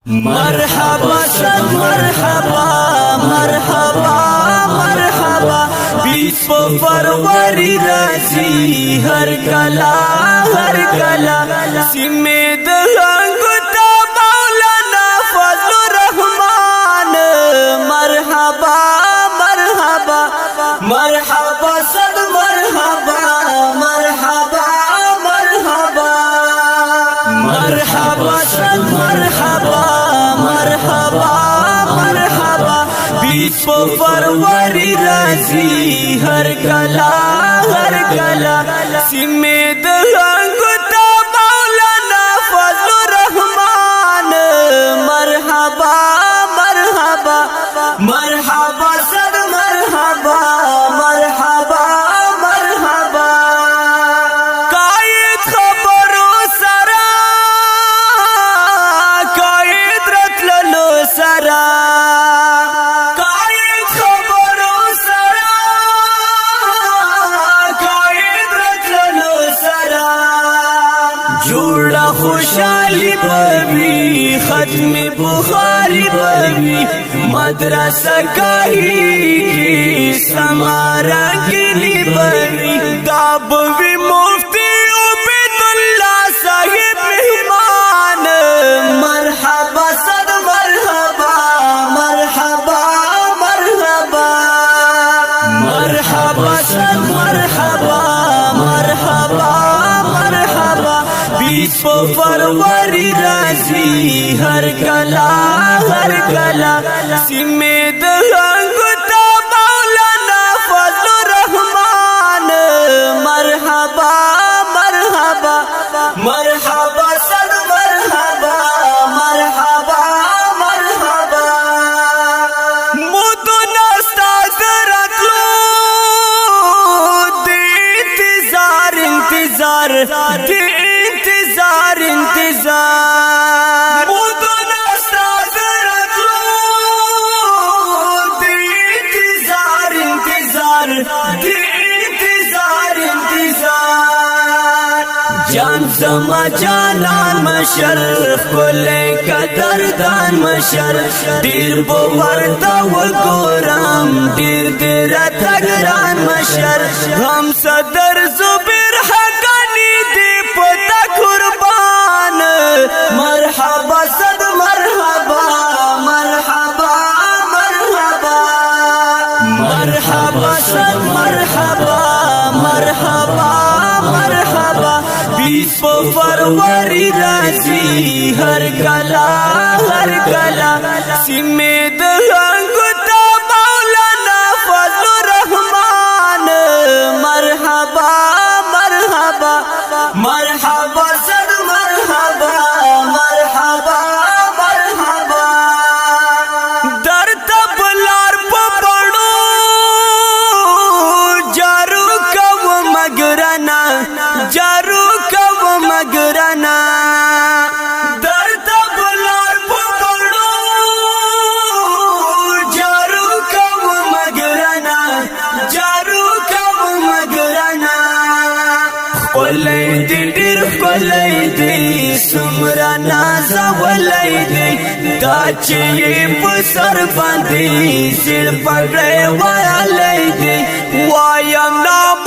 مرحبا صد مرحبا مرحبا مرحبا بیس فروری رازی هر کلا سیمه دهنگو تا مولانا فضل الرحمن مرحبا مرحبا مرحبا صد مرحبا مرحبا مرحبا مرحبا صد مرحبا مرحبا مرحبا بیس فروری رازی هر کلا سیمه دهنگو تا مولانا فضل الرحمن مرحبا مرحبا مرحبا صد مرحبا مرحبا مرحبا قائد خبرو سرا قائد رتللو سرا قائد خبرو سرا قائد رتللو سرا جوڑا خوشحالی بوی ختم بخاری بوی مدرسہ کاری سمارا گلی بوی دابوی مفتی عبید اللہ صاحب مہمان مرحبا صد مرحبا مرحبا مرحبا مرحبا صد مرحبا مرحبا مرحبا بیس فروری رازی ہر کلا سیمه دهنگو تا مولانا فضل الرحمن مرحبا مرحبا مرحبا صد مرحبا مرحبا مرحبا مدن استاد رکلو دی انتظار انتظار دی انتظار انتظار مدن استاد رکلو دی انتظار انتظار دی انتظار انتظار جان زما جانان مشر کله قدردان مشر دیر بورتا وګورم دیر تګران مشر هم صدر زبیر حقانی دی پتا قربان مرحبا صد مرحبا مرحبا مرحبا مرحبا صد مرحبا مرحبا مرحبا بیس فروری رازی ہر کلا سیمه دهنگو تا مولانا فضل الرحمن مرحبا مرحبا مرحبا صد مرحبا مرحبا مرحبا در تبلار پپڑو جارو کب مگرنا جارو کب مگرنا در تبلار پپڑو جارو کب مگرنا جارو کب مگرنا خلای دی ډیر خلای دی سمرا نازا ولای دی دا چې په سر باندې سر پړې وای دی وایم نام